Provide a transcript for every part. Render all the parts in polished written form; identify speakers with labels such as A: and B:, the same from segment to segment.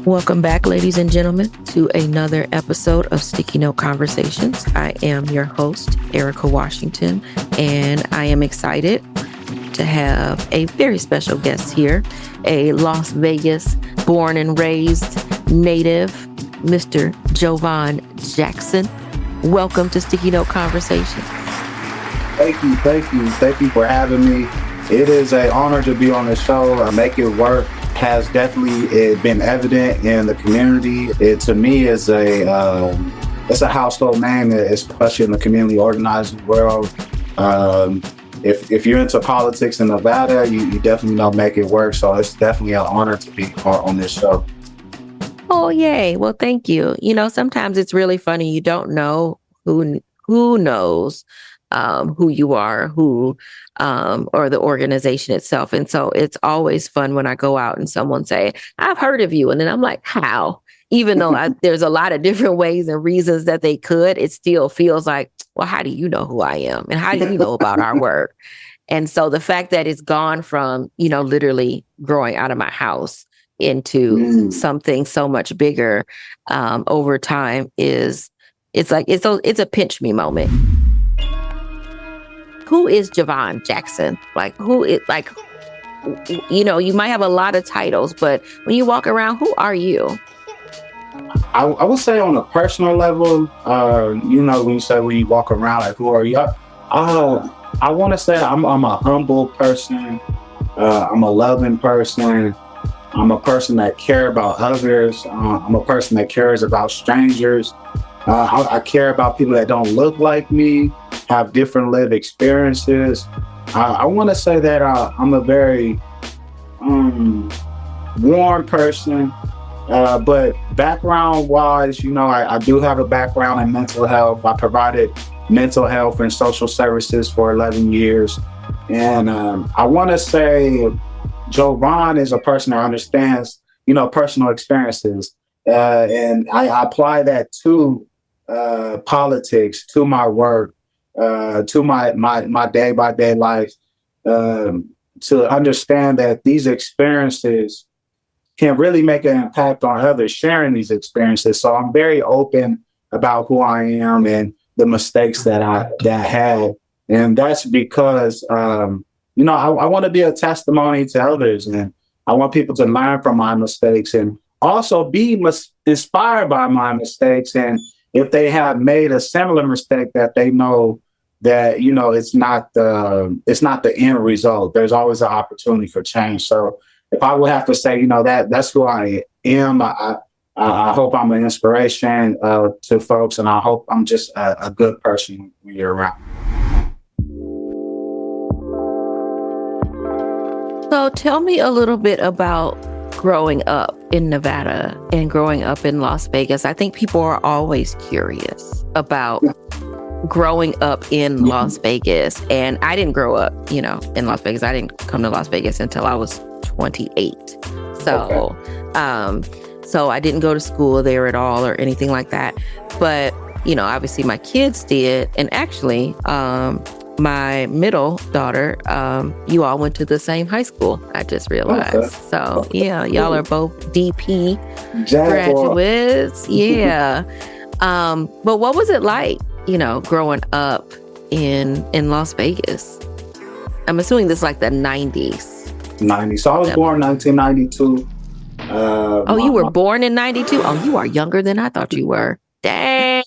A: Welcome back, ladies and gentlemen, to another episode of Sticky Note Conversations. I am your host, Erika Washington, and I am excited to have a very special guest here, a Las Vegas born and raised native, Mr. Jovan Jackson. Welcome to Sticky Note Conversations.
B: Thank you for having me. It is an honor to be on the show. Make It Work has definitely been evident in the community. It to me is it's a household name, especially in the community organizing world. If you're into politics in Nevada, you definitely know Make It Work. So it's definitely an honor to be on this show.
A: Oh, yay. Well, thank you. You know, sometimes it's really funny. You don't know who knows who you are, or the organization itself. And so it's always fun when I go out and someone say, I've heard of you. And then I'm like, how? Even though there's a lot of different ways and reasons that they could, it still feels like, well, how do you know who I am? And how do you know about our work? And so the fact that it's gone from, literally growing out of my house into something so much bigger over time it's a pinch me moment. Who is Jovan Jackson? You might have a lot of titles, but when you walk around, who are you?
B: I would say on a personal level, when you walk around, like, who are you? I want to say I'm a humble person. I'm a loving person. I'm a person that cares about others. I'm a person that cares about strangers. I care about people that don't look like me, have different lived experiences. I want to say that I'm a very warm person, but background-wise, I do have a background in mental health. I provided mental health and social services for 11 years. And I want to say Jovan is a person that understands, personal experiences. And I apply that to politics, to my work, to my day-by-day life, to understand that these experiences can really make an impact on others sharing these experiences. So I'm very open about who I am and the mistakes that I had. And that's because, I want to be a testimony to others, and I want people to learn from my mistakes and also be inspired by my mistakes. And if they have made a similar mistake, that they know that, it's not the end result. There's always an opportunity for change. So if I would have to say, that's who I am, I hope I'm an inspiration to folks, and I hope I'm just a good person when you're around.
A: So tell me a little bit about growing up in Nevada and growing up in Las Vegas. I think people are always curious about growing up in Las Vegas. And I didn't grow up, in Las Vegas. I didn't come to Las Vegas until I was 28. So, so I didn't go to school there at all or anything like that. But, obviously my kids did. And actually, my middle daughter, you all went to the same high school, I just realized. Okay. So, yeah, y'all are both DP graduates. Yeah. But what was it like, growing up in Las Vegas? I'm assuming this is like the 90s.
B: 90s. So I was born in 1992.
A: You were born in 92? Oh, you are younger than I thought you were. Dang.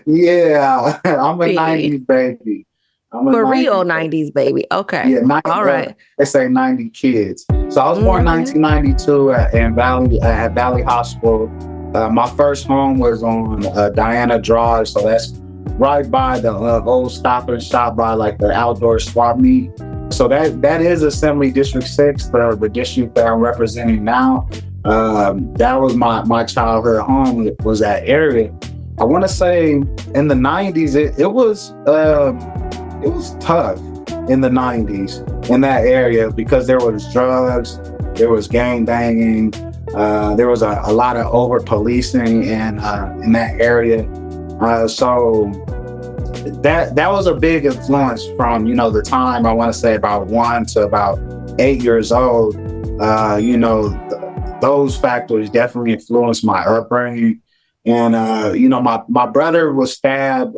B: Yeah, I'm a 90s baby.
A: For real 90s baby. Okay.
B: Yeah, 90,
A: all right.
B: They say 90 kids. So I was born in 1992 at Valley Hospital. My first home was on Diana Drive, so that's right by the old Stop and Shop by like the outdoor swap meet. So that is Assembly District 6, the district that I'm representing now. That was my childhood home. It was that area. I want to say in the 90s, it was tough in the 90s in that area because there was drugs, there was gang banging, there was a lot of over policing in that area. So that was a big influence from the time I want to say about 1 to about 8 years old. Those factors definitely influenced my upbringing. And, my brother was stabbed,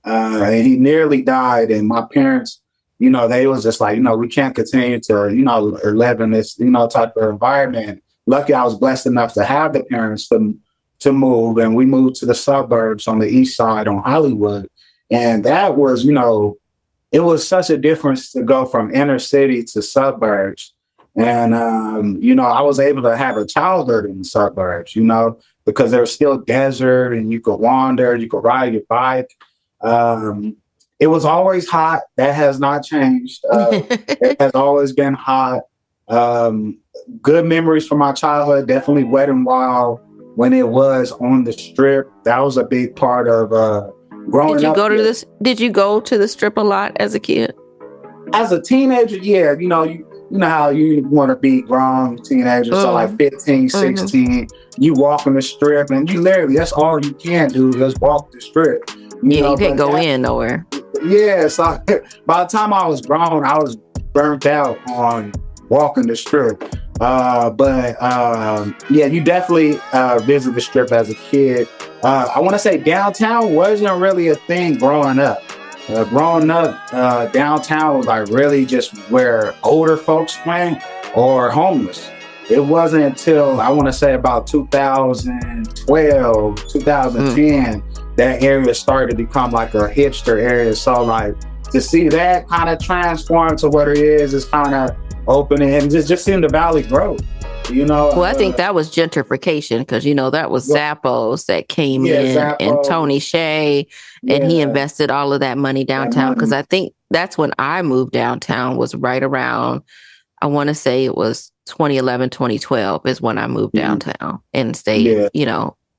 B: and he nearly died. And my parents, they was just like, we can't continue to, live in this, type of environment. Lucky I was blessed enough to have the parents to move. And we moved to the suburbs on the east side on Hollywood. And that was, it was such a difference to go from inner city to suburbs. And, I was able to have a childhood in the suburbs, because there was still desert and you could wander, you could ride your bike. It was always hot. That has not changed. It has always been hot. Good memories from my childhood, definitely Wet and Wild when it was on the strip. That was a big part of growing up.
A: Did you go to the strip a lot as a kid?
B: As a teenager, yeah, you know how you want to be grown teenager, so like 15, 16, you walk on the strip and you literally, that's all you can do, just walk the strip.
A: You can't go in nowhere.
B: Yeah, so by the time I was grown, I was burnt out on walking the strip. You definitely visit the strip as a kid. I want to say downtown wasn't really a thing growing up. Downtown was like really just where older folks went or homeless. It wasn't until I want to say about 2012, 2010, that area started to become like a hipster area. So like to see that kind of transform to what it is kind of opening and just seeing the valley grow.
A: Well, I think that was gentrification because, that was Zappos that came in and Tony Shea, and he invested all of that money downtown because I think that's when I moved downtown was right around, I want to say it was 2011, 2012 is when I moved downtown and stayed,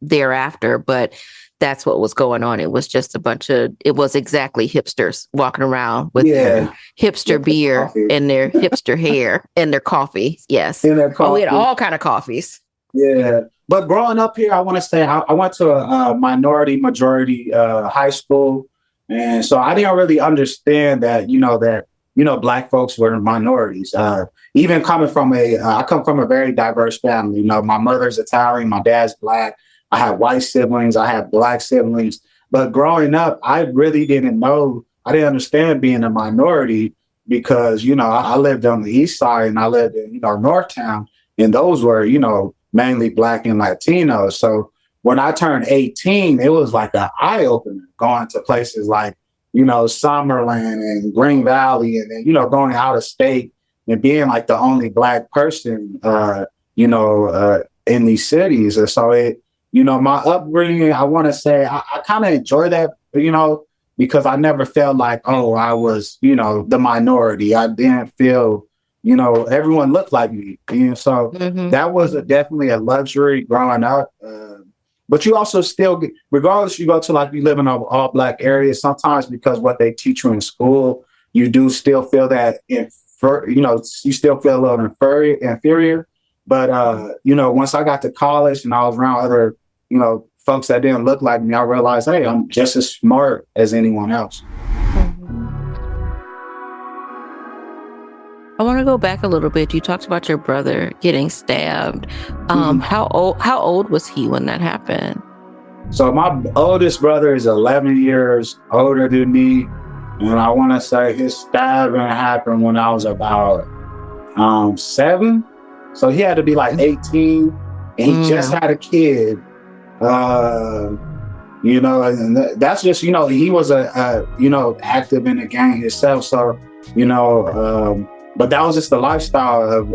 A: thereafter. But that's what was going on. It was just it was exactly hipsters walking around with their hipster beer and their hipster hair and their coffee. Yes. And their coffee. We had all kind of coffees.
B: Yeah. But growing up here, I want to say I went to a majority high school. And so I didn't really understand that, Black folks were minorities. Even coming from I come from a very diverse family. My mother's Italian, my dad's Black. I have white siblings, I have Black siblings. But growing up, I really didn't understand being a minority because, I lived on the east side and I lived in, Northtown, and those were, mainly Black and Latino. So when I turned 18, it was like an eye opener going to places like, Summerland and Green Valley and then, going out of state and being like the only Black person, in these cities. And so my upbringing, I want to say I kind of enjoy that, because I never felt like, oh, I was, the minority. I didn't feel, everyone looked like me. So that was definitely a luxury growing up. But you also still, regardless, you go to you live in an all Black area, sometimes because what they teach you in school, you do still feel that, you still feel a little inferior. But, once I got to college and I was around other, folks that didn't look like me, I realized, hey, I'm just as smart as anyone else.
A: I want to go back a little bit. You talked about your brother getting stabbed. How old was he when that happened?
B: So my oldest brother is 11 years older than me. And I want to say his stabbing happened when I was about 7. So he had to be like 18 and he just had a kid. And that's just, he was active in the gang himself. So, but that was just the lifestyle of,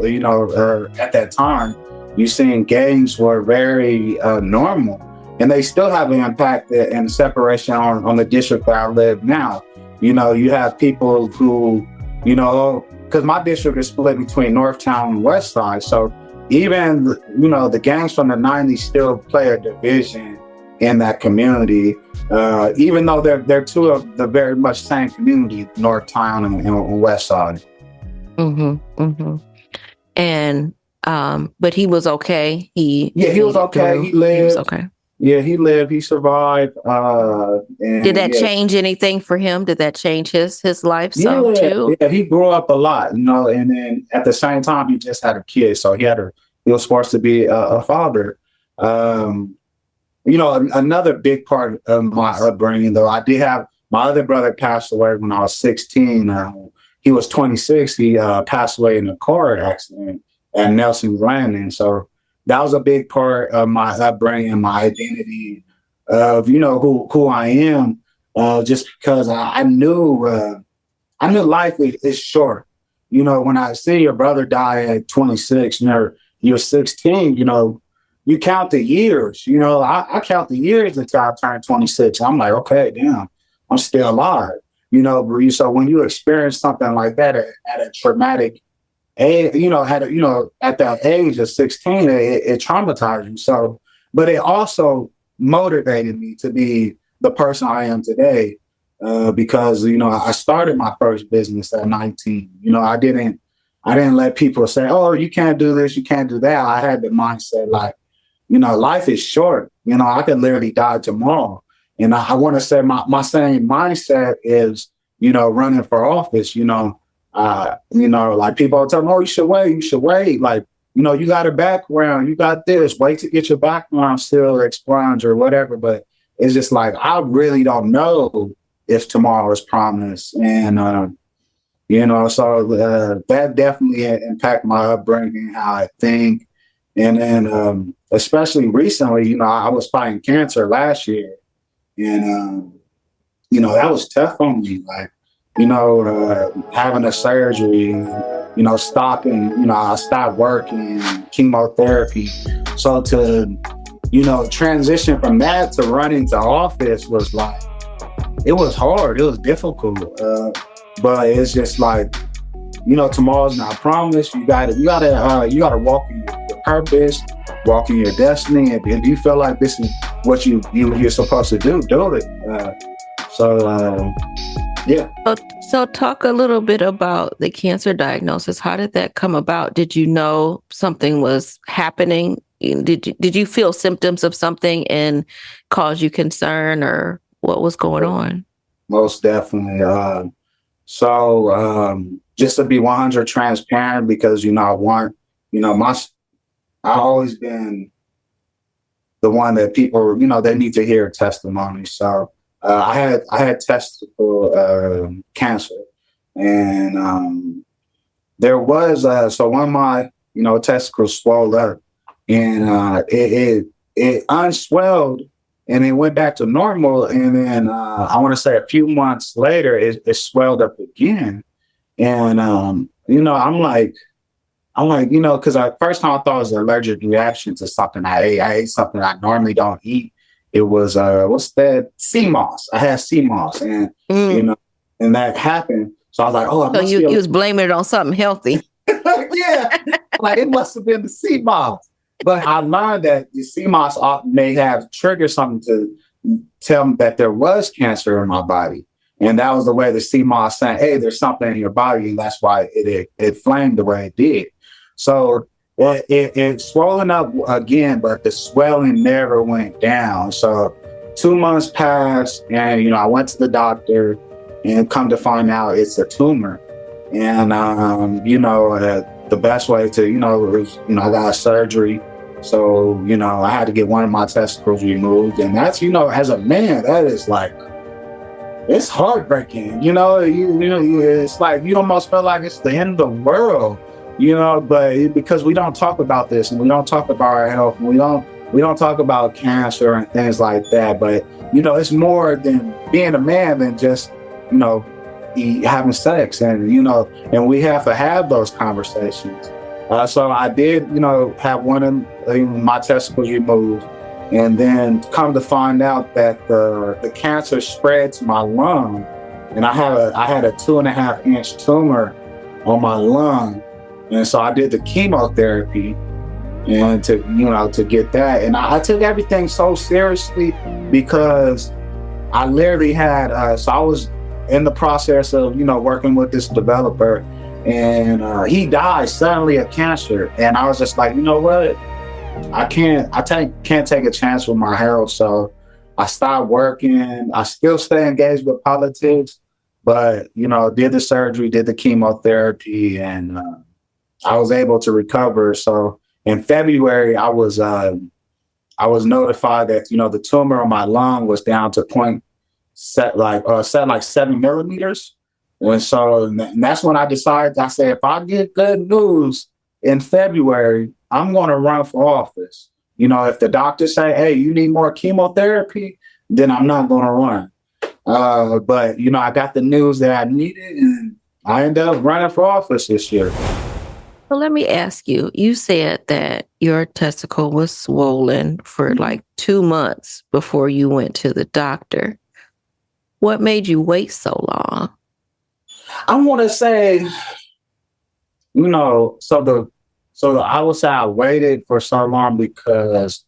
B: at that time, you seeing gangs were very normal, and they still have an impact and separation on the district where I live now. You have people who, because my district is split between Northtown and West Side. So even, the gangs from the 90s still play a division in that community, even though they're two of the very much same community, Northtown and West Side.
A: And, but he was okay. He
B: was okay. He lived.
A: He was okay.
B: Yeah, he lived, he survived.
A: Did
B: And
A: that
B: yeah,
A: change anything for him? Did that change his life some
B: yeah,
A: too?
B: yeah, he grew up a lot, and then at the same time, he just had a kid. So he was forced to be a father. Um, another big part of my upbringing, though, I did have my other brother passed away when I was 16. He was 26. He passed away in a car accident at Nelson's Landing. So that was a big part of my upbringing, my identity of who I am. Just because I knew life is short. When I see your brother die at 26, you're 16. You count the years. I count the years until I turn 26. I'm like, okay, damn, I'm still alive. So when you experience something like that at a traumatic age, at that age of 16, it traumatized you. So, but it also motivated me to be the person I am today. Because I started my first business at 19. I didn't let people say, "Oh, you can't do this, you can't do that." I had the mindset like, life is short. I could literally die tomorrow. And I want to say my same mindset is, running for office. Like people tell me, "Oh, you should wait, you should wait." Like, you got a background, you got this. Wait to get your background still expunged or whatever. But it's just like I really don't know if tomorrow is promised. And, so that definitely impacted my upbringing, how I think. And then, especially recently, I was fighting cancer last year. And, that was tough on me. Like, having a surgery, stopping, I stopped working, chemotherapy. So to, transition from that to running to office was like, it was hard. It was difficult. But it's just like, tomorrow's not promised. You gotta walk in your purpose, walk in your destiny. If you feel like this is what you're supposed to do it. Yeah.
A: So talk a little bit about the cancer diagnosis. How did that come about? Did you know something was happening? Did you feel symptoms of something and cause you concern, or what was going on?
B: Most definitely. Just to be 100 transparent, because I want, I always been the one that people, they need to hear a testimony. So I had testicle cancer, and there was so when my testicles swelled up, and it unswelled. And it went back to normal. And then I want to say a few months later, it swelled up again. And, I'm like, because first time I thought it was an allergic reaction to something I ate. I ate something I normally don't eat. It was, what's that? Sea moss. I had sea moss. And, and that happened. So I was like, oh,
A: so you was blaming it on something healthy.
B: Yeah. Like it must have been the sea moss. But I learned that the sea moss may have triggered something to tell me that there was cancer in my body. And that was the way the sea moss saying, hey, there's something in your body. And that's why it flamed the way it did. So it swollen up again, but the swelling never went down. So 2 months passed, and, I went to the doctor, and come to find out it's a tumor. And, the best way to, was, I got surgery. So, I had to get one of my testicles removed. And that's, as a man, that is like, it's heartbreaking, it's like, you almost feel like it's the end of the world, but because we don't talk about this, and we don't talk about our health, and we don't talk about cancer and things like that. But, it's more than being a man than just, having sex, and and we have to have those conversations. So I did, have one of my testicles removed, and then come to find out that the cancer spread to my lung, and I had a 2.5-inch tumor on my lung, and so I did the chemotherapy, and to get that, and I took everything so seriously because I literally had so I was in the process of, working with this developer, and he died suddenly of cancer. And I was just like, you know what? can't take a chance with my health. So I stopped working. I still stay engaged with politics, but did the surgery, did the chemotherapy, and I was able to recover. So in February, I was notified that the tumor on my lung was down to set like 7 millimeters. And that's when I decided. I said, if I get good news in February, I'm going to run for office. If the doctors say, hey, you need more chemotherapy, then I'm not going to run. But I got the news that I needed, and I ended up running for office this year.
A: Well, let me ask you, you said that your testicle was swollen for like 2 months before you went to the doctor. What made you wait so long?
B: I want to say, so I would say I waited for so long because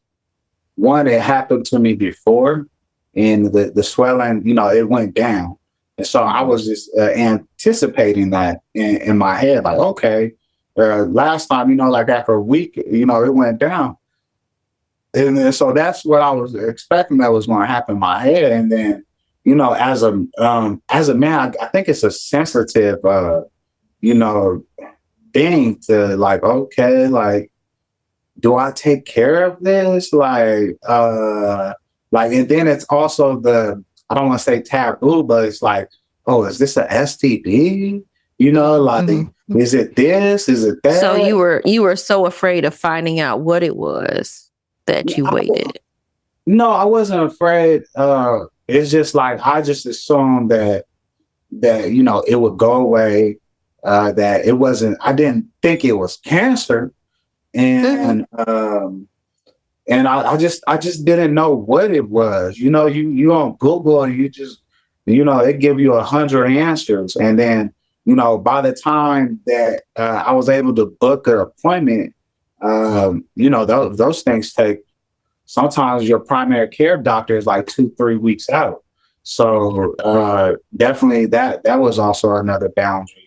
B: one, it happened to me before, and the swelling, it went down. And so I was just anticipating that in my head, like, okay, last time, like after a week, it went down. And then, so that's what I was expecting that was going to happen in my head. And then, as a man, I think it's a sensitive, thing to like, okay, like, do I take care of this? And then it's also I don't want to say taboo, but it's like, oh, is this a STD? Is it this? Is it that?
A: So you were so afraid of finding out what it was that you waited.
B: No, I wasn't afraid. It's just like, I just assumed that it would go away. That it wasn't. I didn't think it was cancer, and I just didn't know what it was. You on Google and you just it give you 100 answers, and then by the time that I was able to book an appointment, those things take. Sometimes your primary care doctor is like 2-3 weeks out. So definitely that was also another boundary.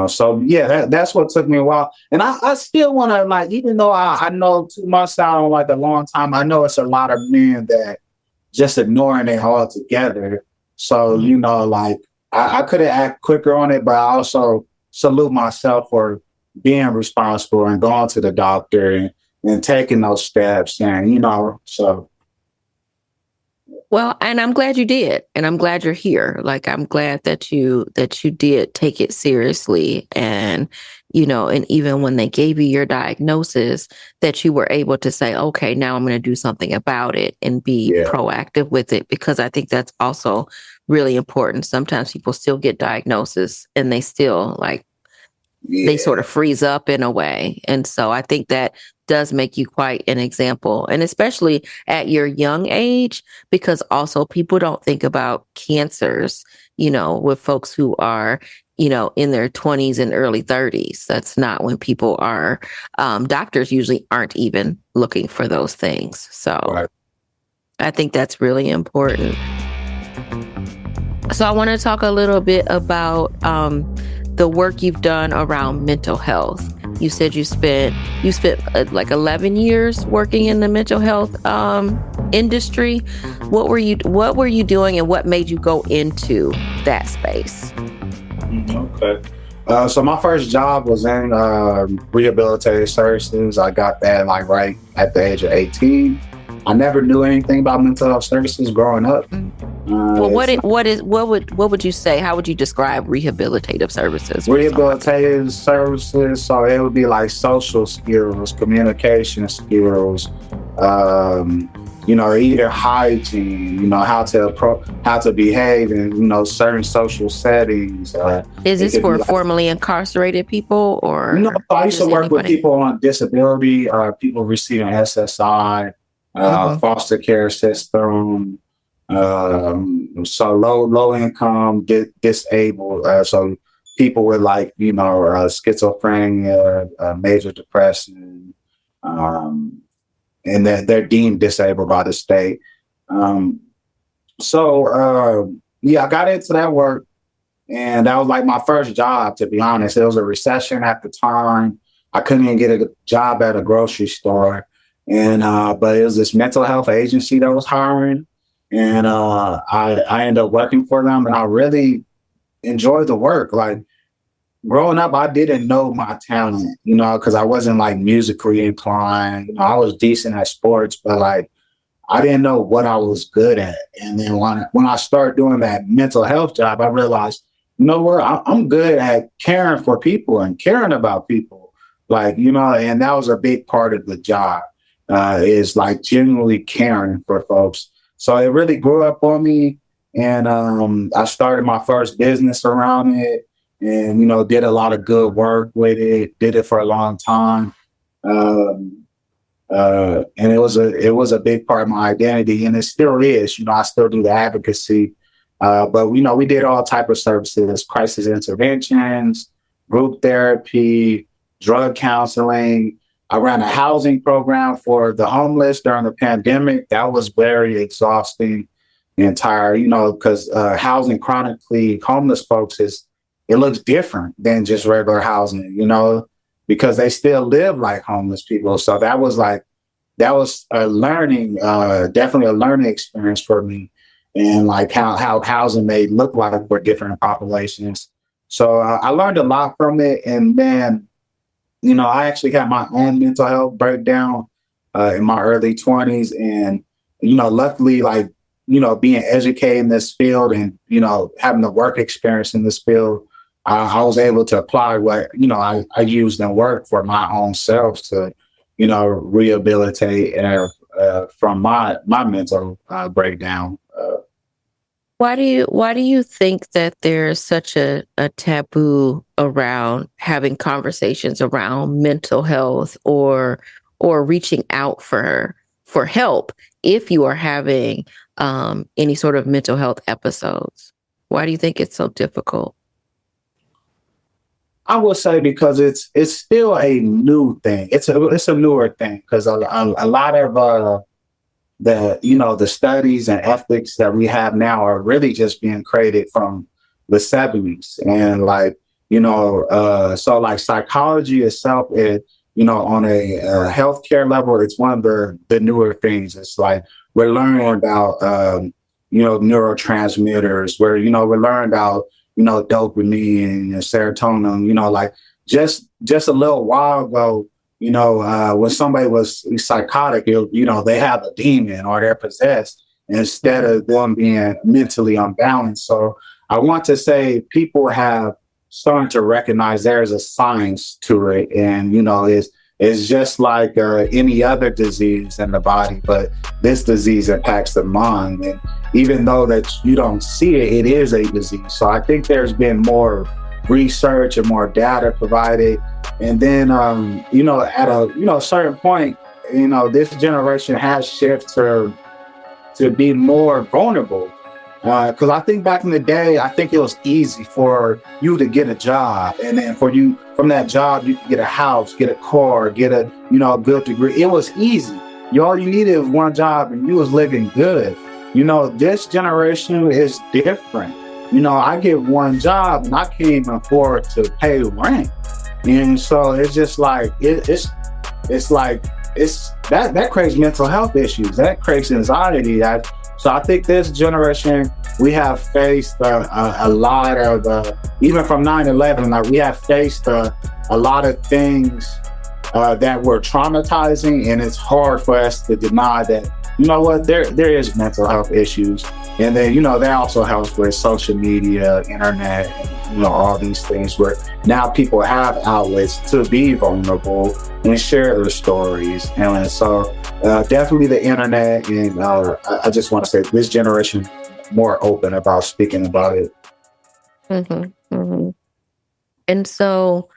B: So yeah, that's what took me a while. And I still want to, like, even though I know 2 months sound like a long time, I know it's a lot of men that just ignoring it altogether. So, like, I could have acted quicker on it, but I also salute myself for being responsible and going to the doctor and taking those steps. And, so.
A: Well, and I'm glad you did. And I'm glad you're here. Like, I'm glad that you did take it seriously. And, and even when they gave you your diagnosis, that you were able to say, okay, now I'm going to do something about it and be proactive with it, because I think that's also really important. Sometimes people still get diagnosis and they still they sort of freeze up in a way. And so I think that does make you quite an example, and especially at your young age, because also people don't think about cancers, with folks who are, in their 20s and early 30s. That's not when people are, doctors usually aren't even looking for those things. So right. I think that's really important. So I want to talk a little bit about the work you've done around mental health. You said you spent like 11 years working in the mental health industry. What were you doing, and what made you go into that space?
B: Okay. So my first job was in rehabilitative services. I got that right at the age of 18. I never knew anything about mental health services growing up.
A: Well, what would you say? How would you describe rehabilitative services?
B: Rehabilitative services, so it would be like social skills, communication skills, either hygiene, how to behave in certain social settings.
A: Is this for formerly incarcerated people, or?
B: No, I used to work with people on disability, people receiving SSI. Foster care system, so low income, disabled, so people with schizophrenia, major depression, and they're deemed disabled by the state. I got into that work, and that was like my first job, to be honest. It was a recession at the time. I couldn't even get a job at a grocery store. And but it was this mental health agency that was hiring, and I ended up working for them, and I really enjoyed the work. Like growing up, I didn't know my talent, because I wasn't like musically inclined. I was decent at sports, but like I didn't know what I was good at. And then when I started doing that mental health job, I realized, what, I'm good at caring for people and caring about people. Like, and that was a big part of the job, is like genuinely caring for folks. So it really grew up on me. And I started my first business around it and, did a lot of good work with it, did it for a long time. Um, and it was a big part of my identity, and it still is. I still do the advocacy, but we did all type of services: crisis interventions, group therapy, drug counseling. I ran a housing program for the homeless during the pandemic. That was very exhausting and tired, because housing chronically homeless folks it looks different than just regular housing, because they still live like homeless people. So that was a learning, definitely a learning experience for me, and like how housing may look like for different populations. So I learned a lot from it. And then, I actually had my own mental health breakdown in my early 20s. And, luckily, like, being educated in this field and, having the work experience in this field, I was able to apply what, I used in work for my own self to, rehabilitate from my mental breakdown.
A: Why do you think that there's such a taboo around having conversations around mental health or reaching out for help if you are having any sort of mental health episodes? Why do you think it's so difficult?
B: I will say because it's still a new thing. It's a newer thing because a lot of the studies and ethics that we have now are really just being created from the 70s. And like, so like psychology itself is, on a healthcare level, it's one of the newer things. It's like we're learning about neurotransmitters, we're learning about dopamine and serotonin, like just a little while ago, when somebody was psychotic, they have a demon or they're possessed instead of them being mentally unbalanced. So I want to say people have started to recognize there's a science to it. And, it's just like any other disease in the body, but this disease impacts the mind. And even though that you don't see it, it is a disease. So I think there's been more research and more data provided. And then, at a certain point, this generation has shifted to be more vulnerable. Because I think back in the day, I think it was easy for you to get a job, and then from that job you could get a house, get a car, get a good degree. It was easy. All you needed was one job, and you was living good. This generation is different. I get one job, and I can't even afford to pay rent. And so it's just like it's like that creates mental health issues. That creates anxiety. So I think this generation, we have faced a lot of even from 9/11, like we have faced a lot of things that were traumatizing, and it's hard for us to deny that. There is mental health issues, and then that also helps with social media, internet, and all these things where now people have outlets to be vulnerable and share their stories. And so definitely the internet, and I just want to say this generation more open about speaking about it.
A: Mm-hmm, mm-hmm. And so,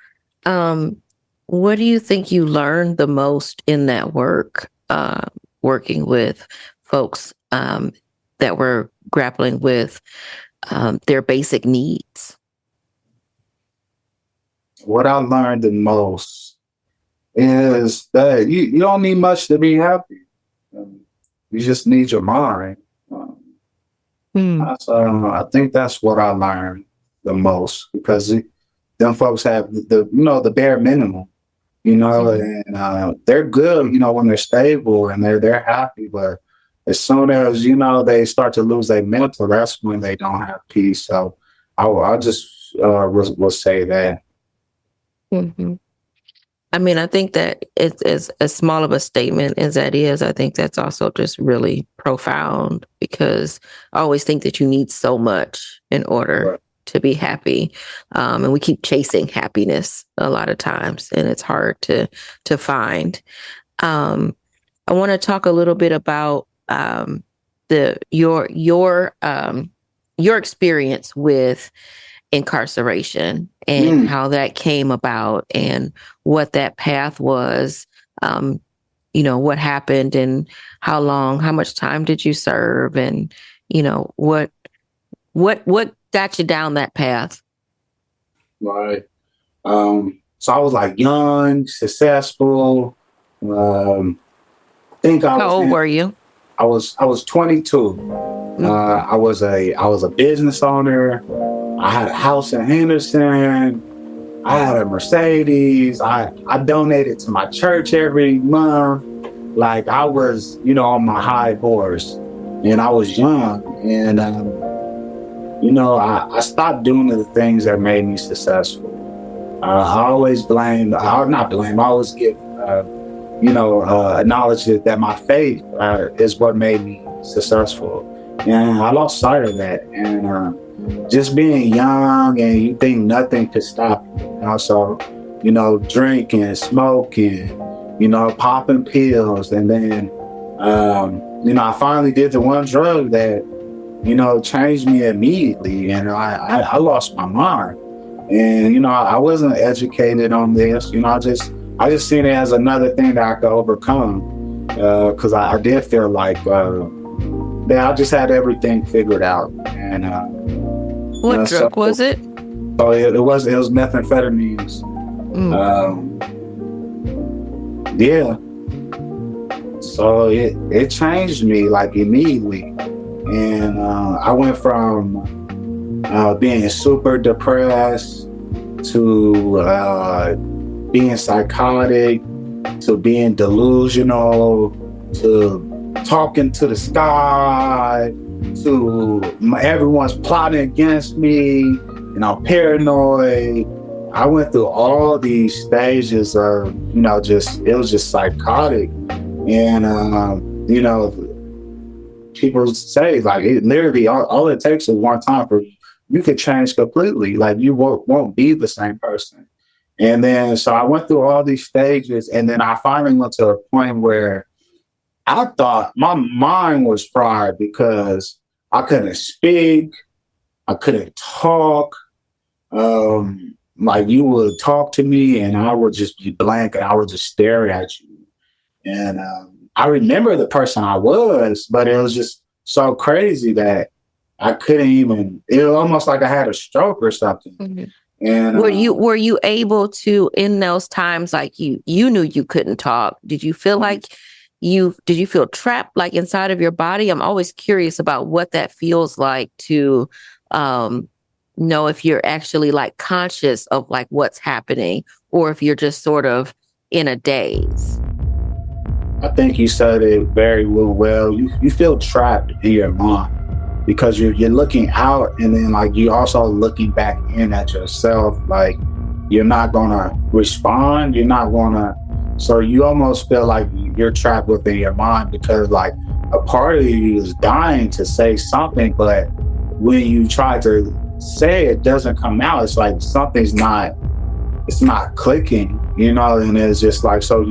A: what do you think you learned the most in that work, working with folks that were grappling with their basic needs?
B: What I learned the most is that you don't need much to be happy. You just need your mind. So I think that's what I learned the most, because them folks have the bare minimum. and they're good, when they're stable and they're happy. But as soon as, they start to lose their mental, that's when they don't have peace. So I'll just will say that.
A: Mm-hmm. I mean, I think that it's as small of a statement as that is. I think that's also just really profound, because I always think that you need so much in order
B: Right.
A: to be happy. And we keep chasing happiness a lot of times, and it's hard to find. I want to talk a little bit about your experience with incarceration and how that came about and what that path was. What happened and how much time did you serve, and what got you down that path?
B: Right. So I was like young, successful. Think I
A: How
B: was
A: old were you?
B: I was 22. I was a business owner. I had a house in Henderson. I had a Mercedes. I donated to my church every month. Like I was, on my high horse, and I was young, and I stopped doing the things that made me successful. I always blame, not blame, I always give, acknowledge that my faith is what made me successful. And I lost sight of that. And just being young and you think nothing could stop you. So, drinking, smoking, popping pills. And then, I finally did the one drug that, changed me immediately. And I lost my mind. And, I wasn't educated on this. I just seen it as another thing that I could overcome. Because I did feel like that I just had everything figured out. And
A: what drug was it?
B: So it was methamphetamines. Yeah. So it changed me like immediately. And I went from being super depressed to being psychotic to being delusional to talking to the sky to everyone's plotting against me and I'm paranoid. I went through all these stages of, it was just psychotic. And, people say like it literally all it takes is one time for you could change completely. Like you won't be the same person. And then, so I went through all these stages, and then I finally went to a point where I thought my mind was fried because I couldn't speak, I couldn't talk. Like you would talk to me and I would just be blank and I would just stare at you. And I remember the person I was, but it was just so crazy that I couldn't even, it was almost like I had a stroke or something.
A: Mm-hmm.
B: And
A: were you able to, in those times, like you knew you couldn't talk, did you feel like did you feel trapped like inside of your body? I'm always curious about what that feels like to know if you're actually like conscious of like what's happening or if you're just sort of in a daze.
B: I think you said it very well. You feel trapped in your mind because you're looking out, and then like you're also looking back in at yourself. Like you're not gonna respond. You're not gonna. So you almost feel like you're trapped within your mind because like a part of you is dying to say something, but when you try to say it doesn't come out. It's like something's not. It's not clicking, and it's just like so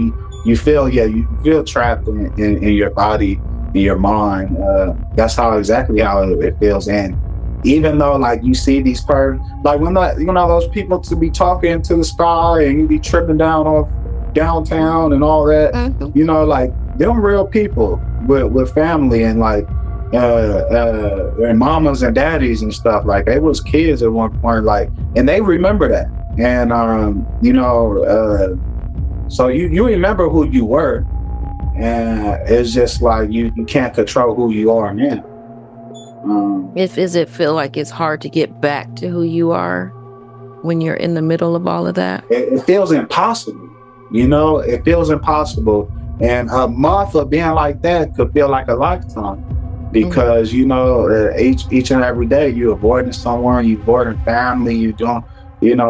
B: you feel trapped in your body, in your mind. That's exactly how it feels. And even though like you see these like when those people to be talking to the sky and you be tripping down off downtown and all that, like them real people with family and like their mamas and daddies and stuff. Like they was kids at one point, like, and they remember that. And so you remember who you were, and it's just like you can't control who you are now.
A: Does it feel like it's hard to get back to who you are when you're in the middle of all of that?
B: It feels impossible. It feels impossible. And a month of being like that could feel like a lifetime because, each and every day you're avoiding someone, you're avoiding family, you doing,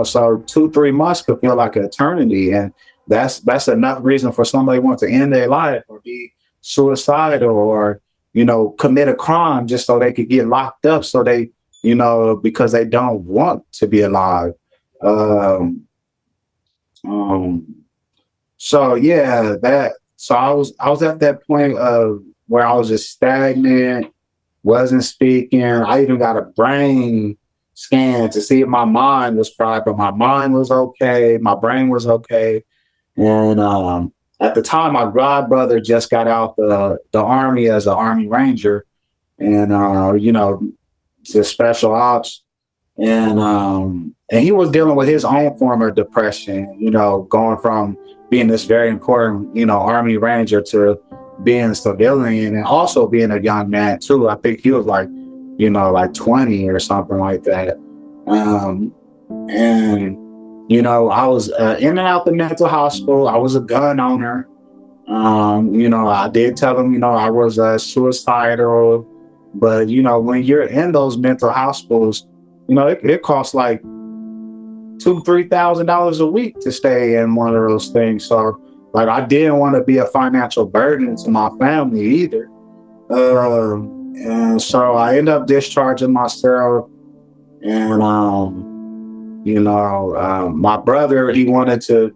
B: so 2, 3 months could feel like an eternity. And that's enough reason for somebody want to end their life or be suicidal or, commit a crime just so they could get locked up. So they, because they don't want to be alive. So yeah, so I was at that point of where I was just stagnant, wasn't speaking. I even got a brain scan to see if my mind was fried, but my mind was okay, my brain was okay. And at the time, my god brother just got out the army as an Army Ranger, and just special ops, and he was dealing with his own form of depression. Going from being this very important, Army Ranger to being a civilian and also being a young man too. I think he was like 20 or something like that. And I was in and out the mental hospital. I was a gun owner. I did tell him, I was suicidal, but when you're in those mental hospitals, it costs like $2,000-$3,000 a week to stay in one of those things. So like I didn't want to be a financial burden to my family either. And so I ended up discharging myself. And my brother,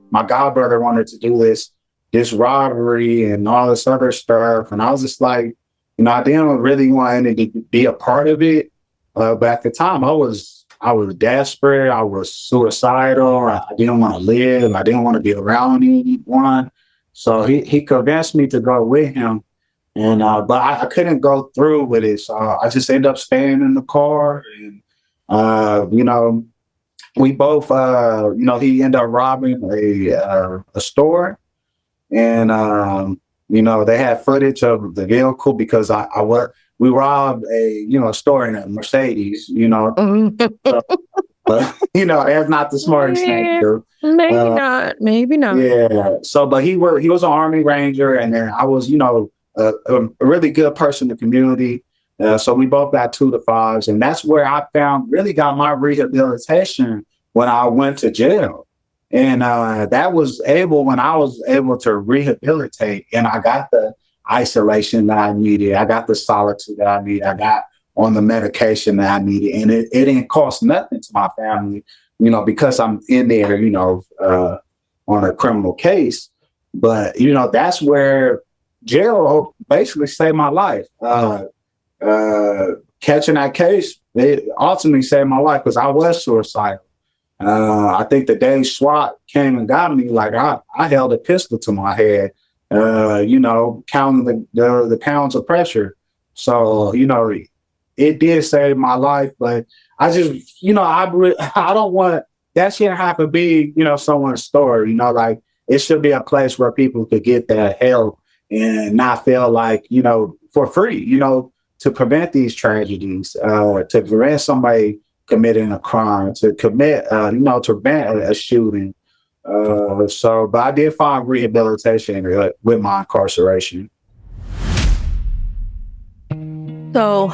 B: my god brother wanted to do this robbery and all this other stuff. And I was just like, I didn't really want to be a part of it. But at the time I was desperate. I was suicidal. I didn't want to live. I didn't want to be around anyone. So he convinced me to go with him. And, but I couldn't go through with it. So I just ended up staying in the car and, we both, he ended up robbing a store, and they had footage of the vehicle because we robbed a store in a Mercedes, so, but that's not the smartest thing to do.
A: Maybe not.
B: Yeah. So, but he was an Army Ranger, and then I was, a really good person in the community. So we both got 2 to 5s, and that's where I got my rehabilitation when I went to jail. And that was when I was able to rehabilitate, and I got the isolation that I needed. I got the solitude that I needed. I got on the medication that I needed, and it didn't cost nothing to my family, because I'm in there, on a criminal case. But, that's where jail basically saved my life. Catching that case, it ultimately saved my life because I was suicidal. I think the day SWAT came and got me, like I held a pistol to my head, counting the pounds of pressure. So, it did save my life, but I just, I don't want, that shouldn't have to be, someone's story, like it should be a place where people could get that help and not feel like, for free, to prevent these tragedies, to prevent somebody committing a crime, to to prevent a shooting. But I did find rehabilitation with my incarceration.
A: So,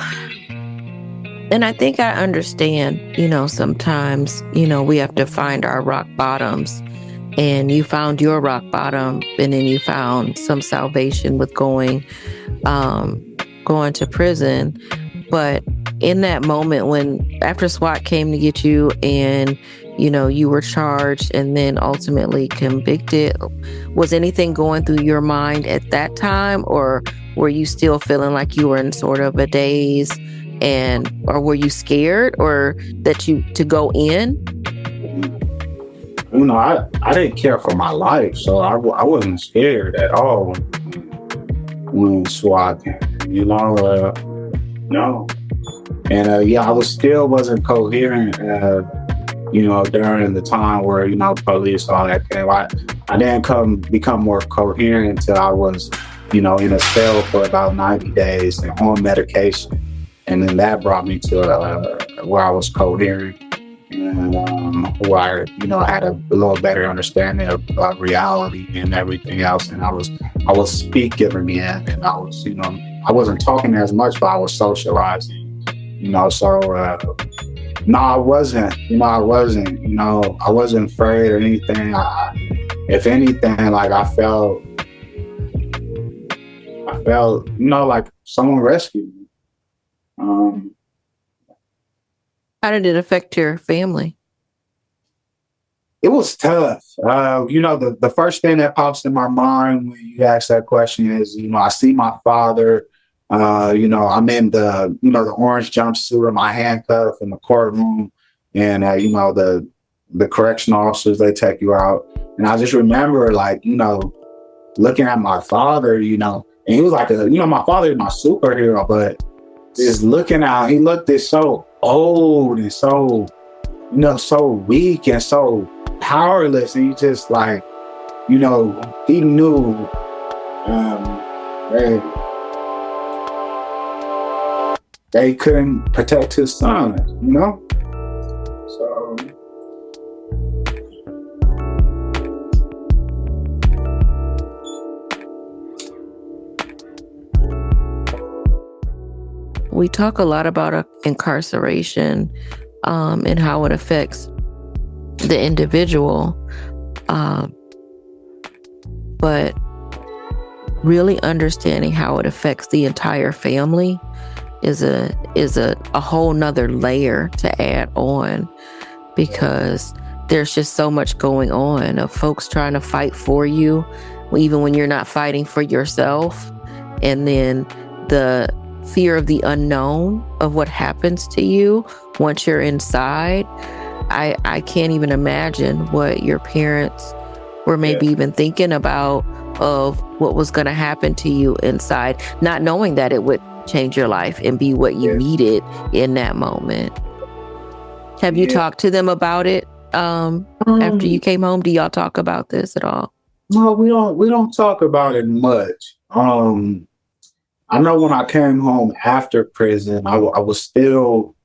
A: and I think I understand, sometimes, we have to find our rock bottoms, and you found your rock bottom, and then you found some salvation with going to prison. But in that moment when after SWAT came to get you and, you were charged and then ultimately convicted, was anything going through your mind at that time, or were you still feeling like you were in sort of a daze, or were you scared or to go in?
B: I didn't care for my life, so I wasn't scared at all when SWAT came, no. And I wasn't coherent, during the time where, police, all that came. I didn't become more coherent until I was, in a cell for about 90 days and on medication. And then that brought me to where I was coherent. And who I, had a little better understanding of reality and everything else. And I was speaking again, and I was, I wasn't talking as much, but I was socializing, so, no, I wasn't, I wasn't afraid or anything. If anything, like I felt, like someone rescued me.
A: How did it affect your family?
B: It was tough. The first thing that pops in my mind when you ask that question is, I see my father, I'm in the orange jumpsuit and my handcuff in the courtroom, and, the correctional officers, they take you out. And I just remember, like, looking at my father, and he was like, my father is my superhero, but just looking out, he looked so old and so, so weak and so powerless. And he just like, he knew they couldn't protect his son, So
A: we talk a lot about incarceration and how it affects the individual, but really understanding how it affects the entire family is a whole nother layer to add on, because there's just so much going on of folks trying to fight for you, even when you're not fighting for yourself, and then the fear of the unknown of what happens to you once you're inside. I can't even imagine what your parents were maybe even thinking about of what was going to happen to you inside, not knowing that it would change your life and be what you needed in that moment. Have you talked to them about it after you came home? Do y'all talk about this at all?
B: No, we don't talk about it much. I know when I came home after prison, I was still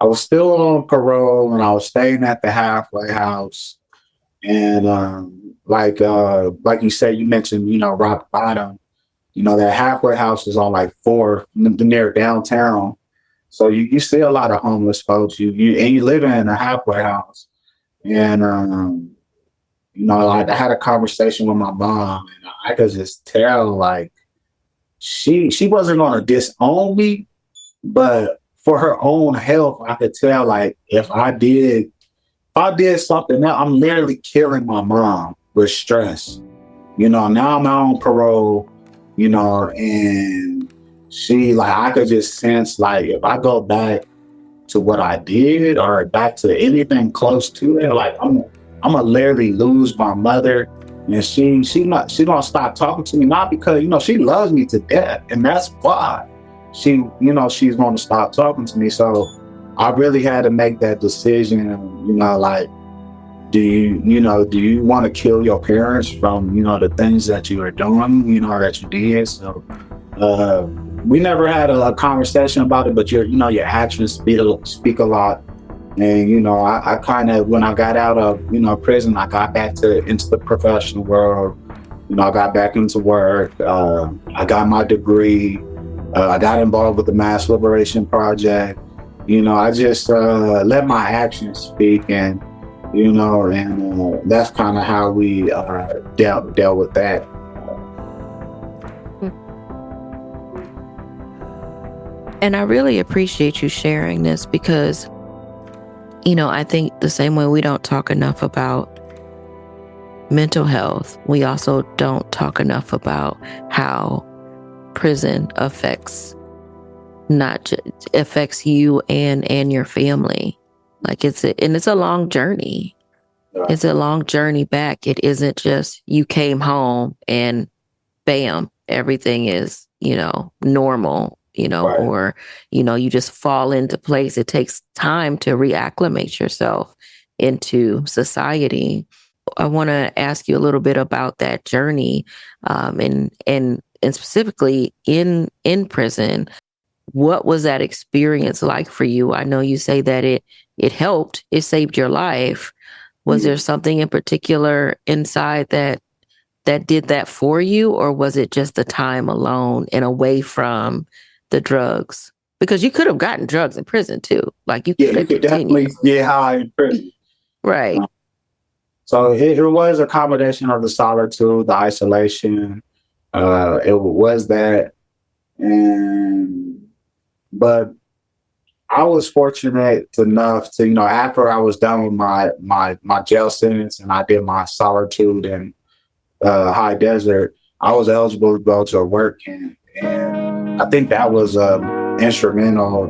B: on parole, and I was staying at the halfway house. And like you said, you mentioned, rock bottom. That halfway house is on like 4th near downtown. So you see a lot of homeless folks. You live in a halfway house. And I had a conversation with my mom, and I could just tell, like, she wasn't gonna disown me, but for her own health, I could tell, like, if I did something, now I'm literally killing my mom with stress. Now I'm on parole, and she, like, I could just sense, like, if I go back to what I did or back to anything close to it, like, I'm gonna literally lose my mother. And she gonna stop talking to me, not because, she loves me to death, and that's why she's gonna stop talking to me. So I really had to make that decision, like, do you want to kill your parents from, the things that you are doing, that you did? So we never had a conversation about it, but your actions speak a lot. And, I kind of, when I got out of, prison, I got back into the professional world. I got back into work. I got my degree. I got involved with the Mass Liberation Project. I just let my actions speak, and, and that's kind of how we dealt with that.
A: And I really appreciate you sharing this, because I think the same way we don't talk enough about mental health, we also don't talk enough about how prison affects you and your family. Like, it's a long journey. It's a long journey back. It isn't just you came home and bam, everything is, normal.
B: Right.
A: Or, you just fall into place. It takes time to reacclimate yourself into society. I want to ask you a little bit about that journey, and specifically in prison. What was that experience like for you? I know you say that it it helped, it saved your life. Was there something in particular inside that did that for you, or was it just the time alone and away from the drugs? Because you could have gotten drugs in prison too. Like you could have
B: definitely get high in prison.
A: Right.
B: So it was a combination of the solitude, the isolation. It was that, but I was fortunate enough to, after I was done with my jail sentence and I did my solitude and high desert, I was eligible to go to a work camp, and I think that was instrumental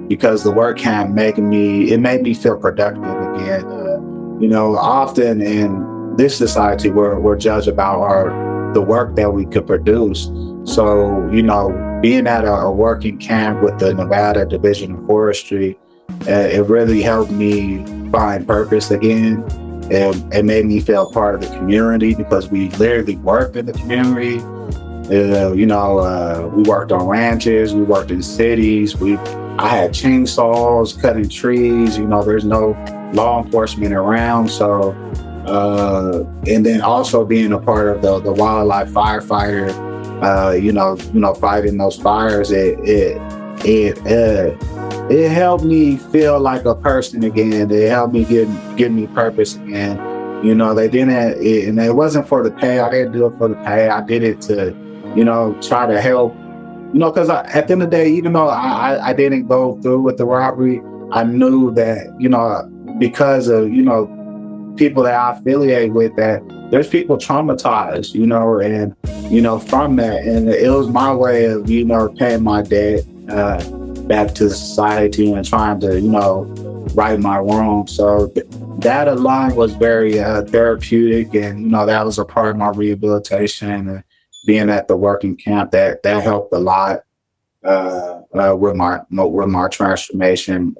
B: because the work camp made me feel productive again. Often in this society, we're judged about the work that we could produce. So, being at a working camp with the Nevada Division of Forestry, it really helped me find purpose again. It made me feel part of the community because we literally worked in the community. We worked on ranches, we worked in cities. I had chainsaws, cutting trees. There's no law enforcement around, so and then also being a part of the wildlife firefighter, fighting those fires. It helped me feel like a person again. It helped me give me purpose again. They didn't, and it wasn't for the pay. I didn't do it for the pay. I did it to, try to help. Because at the end of the day, even though I didn't go through with the robbery, I knew that, because of, people that I affiliate with, that there's people traumatized, and, from that. And it was my way of, paying my debt back to society and trying to, right my wrong. So that alone was very therapeutic. And, that was a part of my rehabilitation. And being at the working camp, that helped a lot with my transformation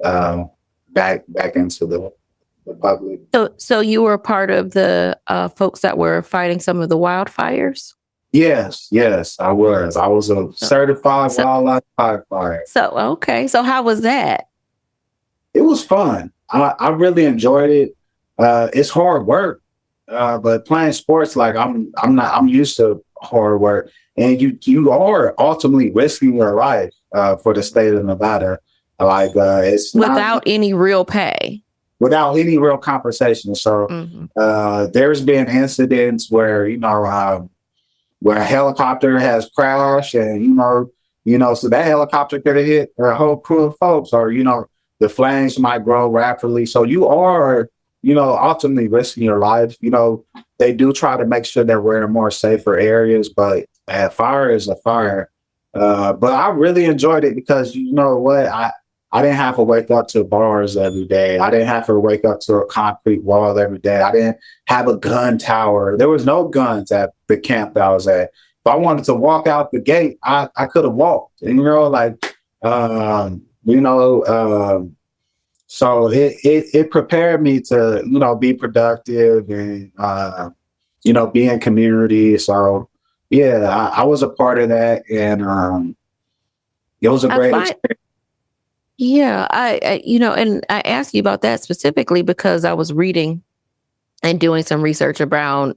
B: back into the public.
A: So you were a part of the folks that were fighting some of the wildfires?
B: Yes, I was. I was a certified wildlife firefighter.
A: So how was that?
B: It was fun. I really enjoyed it. It's hard work, but playing sports, like I'm used to hard work, and you are ultimately risking your life for the state of Nevada. Like it's
A: without any real pay.
B: Without any real compensation. So there's been incidents where, where a helicopter has crashed and, so that helicopter could have hit a whole crew of folks, or, the flames might grow rapidly. So you are, ultimately risking your life. They do try to make sure that we're in more safer areas, but a fire is a fire. But I really enjoyed it because, I didn't have to wake up to bars every day. I didn't have to wake up to a concrete wall every day. I didn't have a gun tower. There was no guns at the camp that I was at. If I wanted to walk out the gate, I could have walked. And, so it prepared me to, be productive and, be in community. So, yeah, I was a part of that. And it was a great experience.
A: Yeah, and I asked you about that specifically because I was reading and doing some research around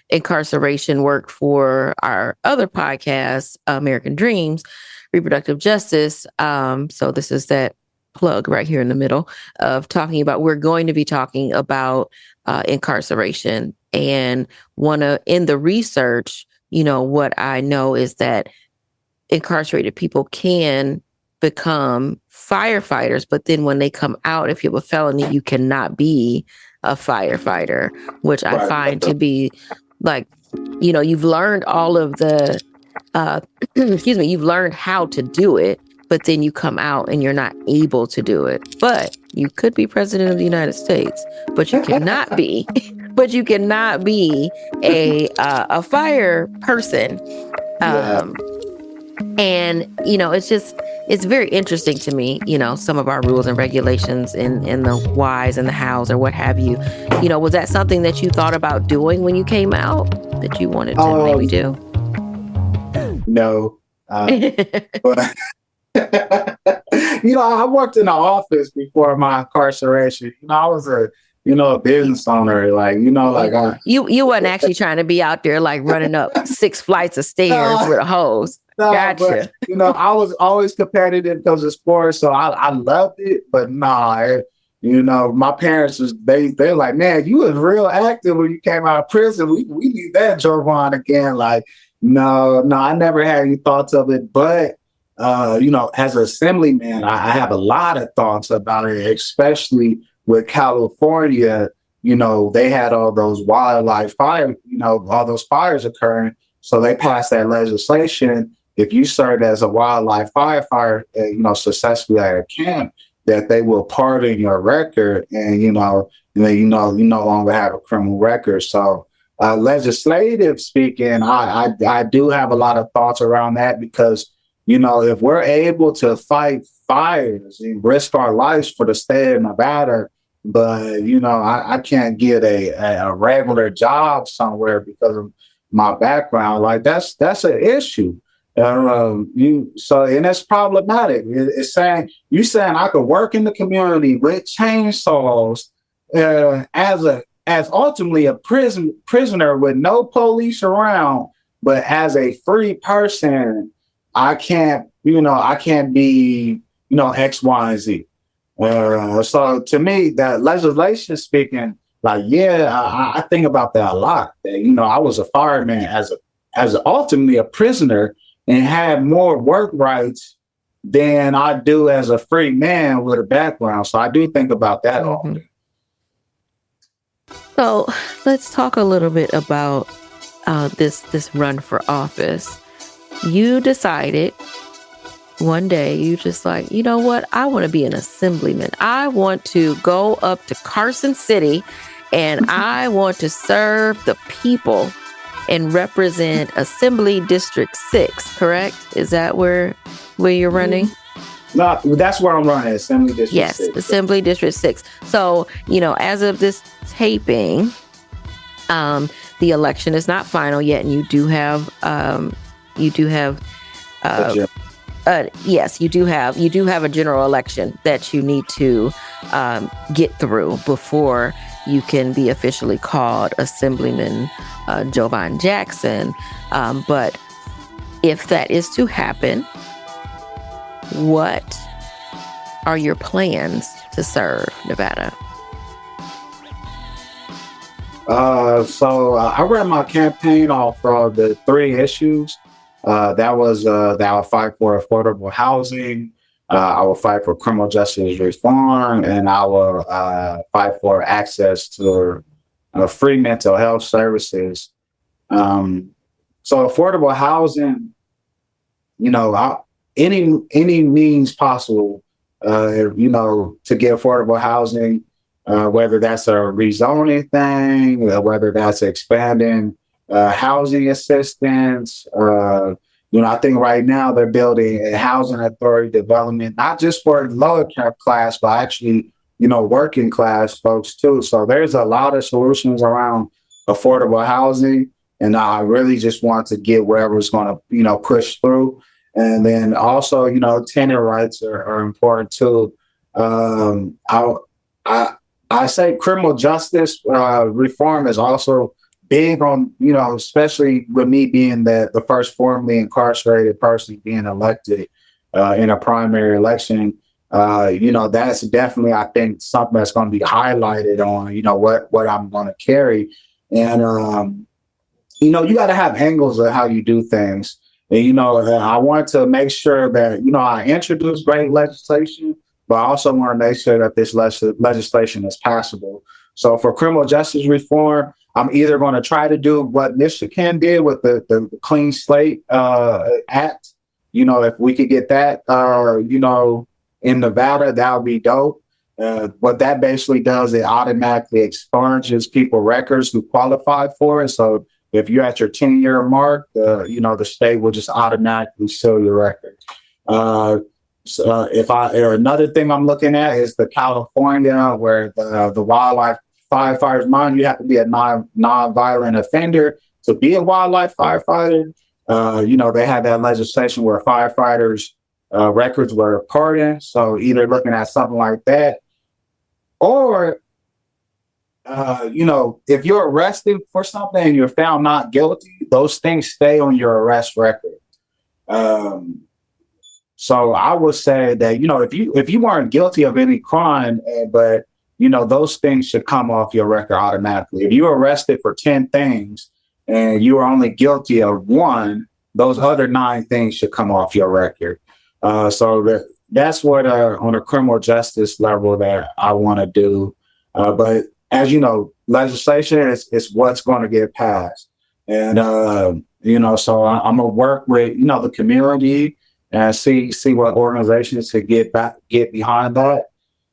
A: incarceration work for our other podcast, American Dreams, Reproductive Justice. So this is that plug right here in the middle of talking about, we're going to be talking about incarceration. And in the research, what I know is that incarcerated people can become firefighters, but then when they come out, if you have a felony, you cannot be a firefighter, which I find to be like, you've learned all of the, you've learned how to do it, but then you come out and you're not able to do it. But you could be president of the United States, but you cannot be, a fire person. And, it's very interesting to me, some of our rules and regulations in the whys and the hows or what have you. Was that something that you thought about doing when you came out that you wanted to maybe do?
B: No. But I worked in the office before my incarceration. I was a business owner. Like,
A: you wasn't actually trying to be out there like running up 6 flights of stairs with a hose.
B: no,
A: Gotcha.
B: but I was always competitive because of sports, so I loved it. But nah, my parents they're like, man, you was real active when you came out of prison. We need that Jovan again. Like, no, I never had any thoughts of it. But as an assemblyman, I have a lot of thoughts about it, especially with California. They had all those wildlife fires, all those fires occurring. So they passed that legislation. If you served as a wildlife firefighter, successfully at a camp, that they will pardon your record, and you no longer have a criminal record. So, legislative speaking, I do have a lot of thoughts around that because if we're able to fight fires and risk our lives for the state of Nevada, but I can't get a regular job somewhere because of my background, like that's an issue. And it's problematic. It's saying I could work in the community with chainsaws as ultimately a prisoner with no police around, but as a free person, I can't be X, Y, and Z. So to me, that legislation speaking, like, I think about that a lot. That, I was a fireman as ultimately a prisoner and had more work rights than I do as a free man with a background. So I do think about that often.
A: So let's talk a little bit about this run for office. You decided one day, you just like, you know what? I want to be an assemblyman. I want to go up to Carson City and I want to serve the people and represent Assembly District 6, correct? Is that where you're running?
B: No, that's where I'm running, Assembly District 6.
A: Yes, Assembly District 6. So, as of this taping, the election is not final yet, and you do have yes, you do have a general election that you need to get through before you can be officially called Assemblyman Jovan Jackson. But if that is to happen, what are your plans to serve Nevada?
B: So I ran my campaign off the 3 issues. That was that I would fight for affordable housing, I will fight for criminal justice reform, and I will fight for access to free mental health services. So affordable housing, any means possible, to get affordable housing, whether that's a rezoning thing, whether that's expanding housing assistance. I think right now they're building a housing authority development, not just for lower class, but actually, working class folks too. So there's a lot of solutions around affordable housing. And I really just want to get wherever's going to, push through. And then also, tenant rights are important too. I say criminal justice reform is also big on, especially with me being the first formerly incarcerated person being elected in a primary election. That's definitely, I think, something that's going to be highlighted on, what I'm going to carry. And, you got to have angles of how you do things. And, I want to make sure that, I introduce great legislation, but I also want to make sure that this legislation is passable. So for criminal justice reform, I'm either going to try to do what Michigan did with the Clean Slate Act. If we could get that, in Nevada, that would be dope. What that basically does, it automatically expunges people records who qualified for it. So if you're at your 10-year mark, the state will just automatically seal your record. Another thing I'm looking at is the California, where the wildlife firefighters, mind you have to be a non-violent offender to be a wildlife firefighter. They had that legislation where firefighters records were pardoned. So either looking at something like that, or if you're arrested for something and you're found not guilty, those things stay on your arrest record. So I would say that, if you weren't guilty of any crime, but those things should come off your record automatically. If you're arrested for 10 things and you are only guilty of one, those other 9 things should come off your record. So that's what on a criminal justice level that I want to do. But as you know, legislation is what's going to get passed. And, so I'm going to work with, the community and see what organizations to get behind that.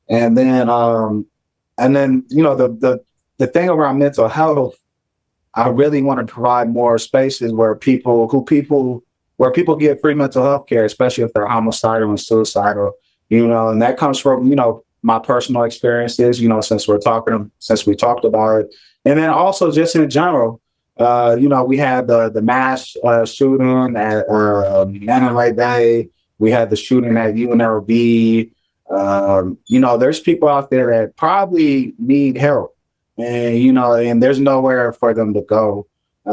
B: And then, the thing around mental health, I really want to provide more spaces where people get free mental health care, especially if they're homicidal and suicidal, and that comes from, my personal experiences, since we talked about it. And then also just in general, we had the mass shooting at Mandalay Bay. We had the shooting at UNLV. There's people out there that probably need help, and, and there's nowhere for them to go.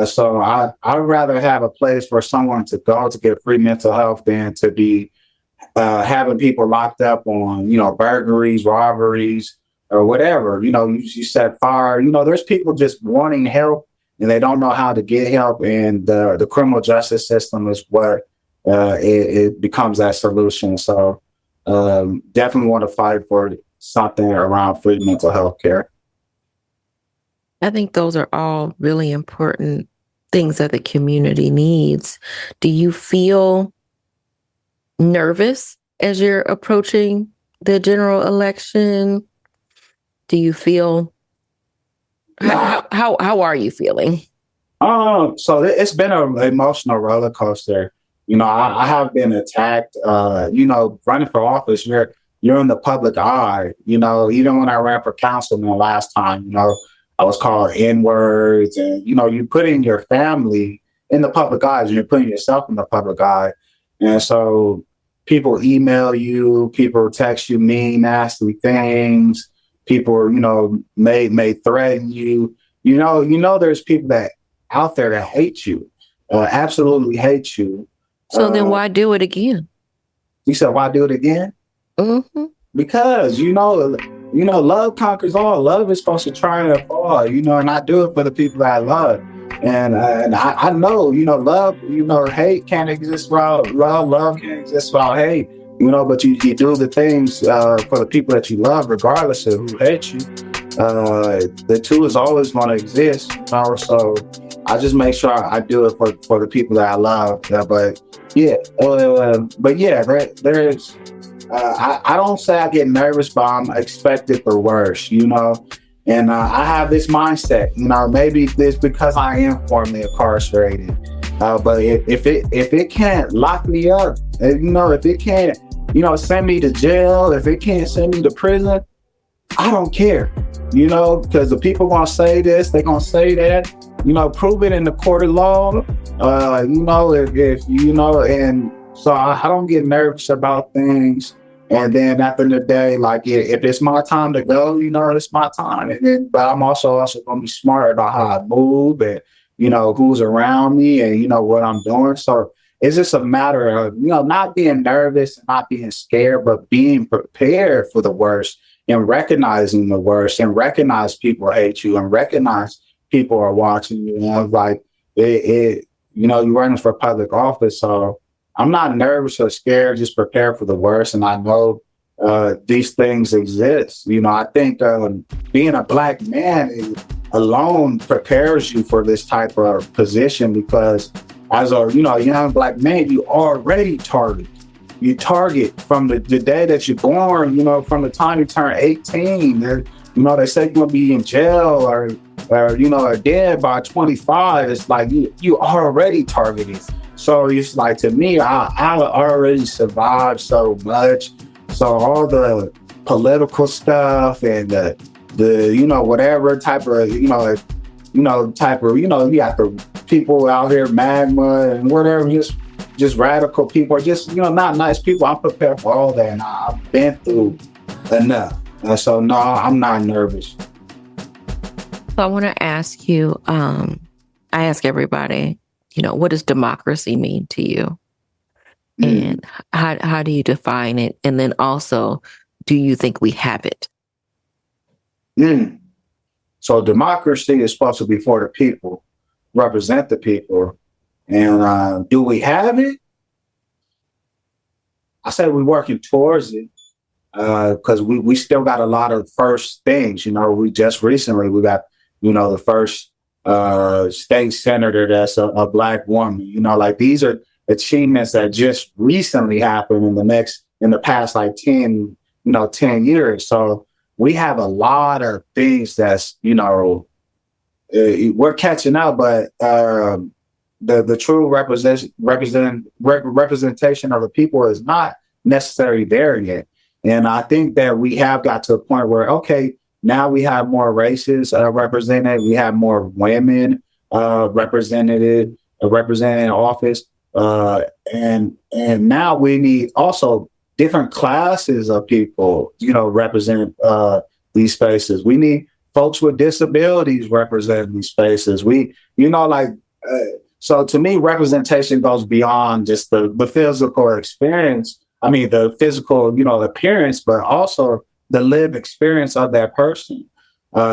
B: So I'd rather have a place for someone to go to get free mental health than to be having people locked up on, burglaries, robberies, or whatever. You set fire. There's people just wanting help and they don't know how to get help. And the criminal justice system is what it becomes that solution. So definitely want to fight for something around free mental health care.
A: I think those are all really important things that the community needs. Do you feel nervous as you're approaching the general election? Do you feel how are you feeling?
B: So it's been an emotional roller coaster. I have been attacked. Running for office, you're in the public eye. Even when I ran for councilman last time, I was called N-words, and you putting your family in the public eye, and you're putting yourself in the public eye. And so people email you, people text you mean, nasty things. People, may threaten you. There's people that out there that hate you, absolutely hate you.
A: So then why do it again?
B: You said, why do it again?
A: Mm-hmm.
B: Because, love conquers all. Love is supposed to triumph all, and I do it for the people that I love. And I know, love, hate can't exist without love. Love can't exist without hate, but you do the things for the people that you love, regardless of who hates you. The two is always going to exist. So I just make sure I do it for the people that I love. There is. I don't say I get nervous, but I'm expected the worst, and I have this mindset, maybe it's because I am formerly incarcerated, but if it can't lock me up, if it can't, send me to jail, if it can't send me to prison, I don't care, because the people gonna say this, they gonna say that, prove it in the court of law, and so I don't get nervous about things. And then at the end of the day, like if it's my time to go, it's my time. But I'm also going to be smart about how I move and, who's around me and, what I'm doing. So it's just a matter of, not being nervous and not being scared, but being prepared for the worst and recognizing the worst and recognize people hate you and recognize people are watching you. You're running for public office. So I'm not nervous or scared, just prepared for the worst. And I know these things exist. I think being a Black man alone prepares you for this type of position, because as a young Black man, you already target. You target from the day that you're born, from the time you turn 18. They say you're going to be in jail or dead by 25. It's like you already targeted. So it's like, to me, I already survived so much. So all the political stuff and the whatever type of, you got the people out here, magma and whatever, just just radical people, or just, not nice people. I'm prepared for all that, and I've been through enough. And so, no, I'm not nervous.
A: So I want to ask you, I ask everybody, what does democracy mean to you? And how do you define it? And then also, do you think we have it?
B: So democracy is supposed to be for the people, represent the people. And do we have it? I say we're working towards it, because we still got a lot of first things. We just recently, we got, the first state senator that's a Black woman. Like, these are achievements that just recently happened in the past like 10 years. So we have a lot of things that's, we're catching up, but the true representation of the people is not necessarily there yet. And I think that we have got to a point where, okay, now we have more races represented, we have more women represented in office, and now we need also different classes of people, represent these spaces. We need folks with disabilities representing these spaces. So to me, representation goes beyond just the physical experience. I mean, the physical, appearance, but also the lived experience of that person.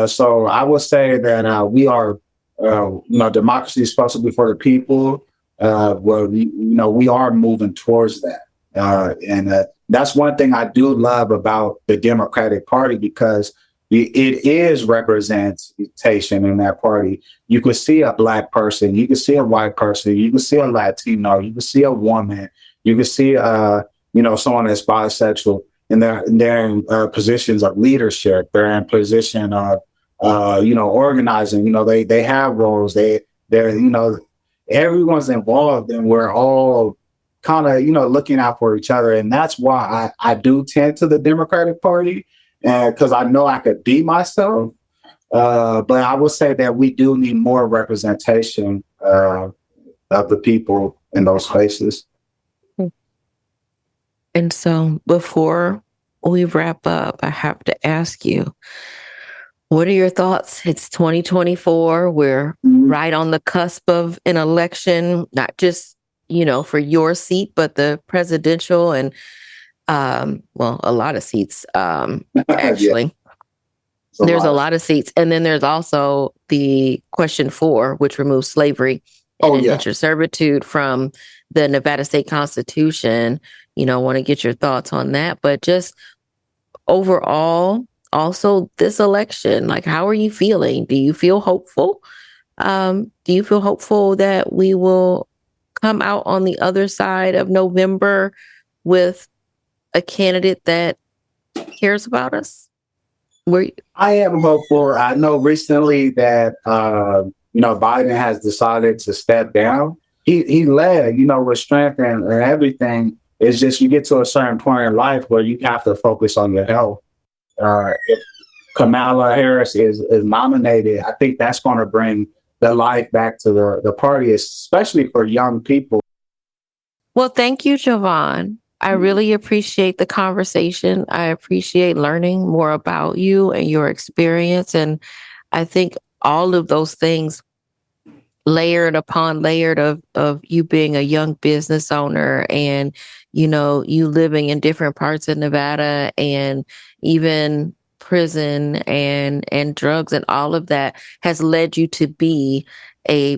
B: So I would say that we are, democracy is supposed to be for the people. We are moving towards that. And that's one thing I do love about the Democratic Party, because it is representation in that party. You could see a Black person, you could see a white person, you could see a Latino, you could see a woman, you could see someone that's bisexual, and they're in positions of leadership. They're in position of organizing. They have roles. They're everyone's involved, and we're all kind of looking out for each other. And that's why I do tend to the Democratic Party, because I know I could be myself. But I will say that we do need more representation of the people in those spaces.
A: And so before we wrap up, I have to ask you, what are your thoughts? It's 2024. We're right on the cusp of an election, not just, for your seat, but the presidential and, a lot of seats, actually. Yeah. There's a lot of seats. And then there's also the question 4, which removes slavery and indentured servitude from the Nevada State Constitution. I want to get your thoughts on that. But just overall, also this election, like, how are you feeling? Do you feel hopeful? Do you feel hopeful that we will come out on the other side of November with a candidate that cares about us?
B: I am hopeful. I know recently that Biden has decided to step down. He led, with strength and everything. It's just you get to a certain point in life where you have to focus on your health. If Kamala Harris is nominated, I think that's going to bring the life back to the party, especially for young people.
A: Well, thank you, Jovan. I really appreciate the conversation. I appreciate learning more about you and your experience. And I think all of those things layered upon layered of you being a young business owner and, you living in different parts of Nevada and even prison and drugs and all of that has led you to be a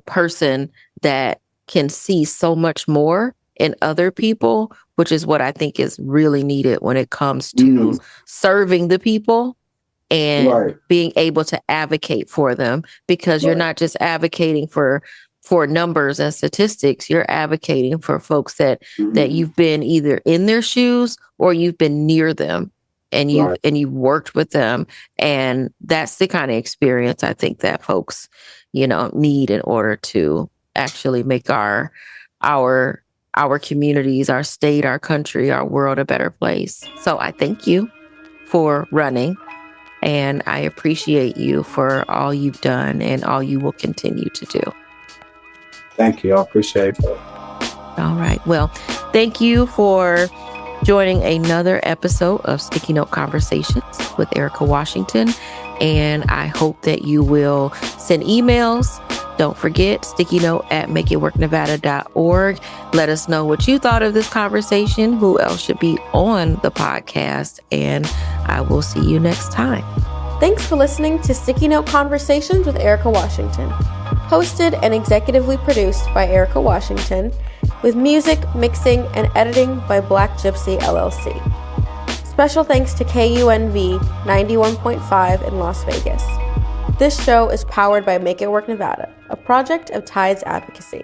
A: person that can see so much more in other people, which is what I think is really needed when it comes to serving the people and being able to advocate for them, because you're not just advocating for numbers and statistics, you're advocating for folks that you've been either in their shoes or you've been near them and you've worked with them. And that's the kind of experience I think that folks, need in order to actually make our communities, our state, our country, our world a better place. So I thank you for running, and I appreciate you for all you've done and all you will continue to do.
B: Thank you. I appreciate it.
A: All right. Well, thank you for joining another episode of Sticky Note Conversations with Erika Washington. And I hope that you will send emails. Don't forget, stickynote@makeitworknevada.org. Let us know what you thought of this conversation, who else should be on the podcast, and I will see you next time.
C: Thanks for listening to Sticky Note Conversations with Erika Washington. Hosted and executively produced by Erika Washington, with music, mixing, and editing by Black Gypsy LLC. Special thanks to KUNV 91.5 in Las Vegas. This show is powered by Make It Work Nevada, a project of Tides Advocacy.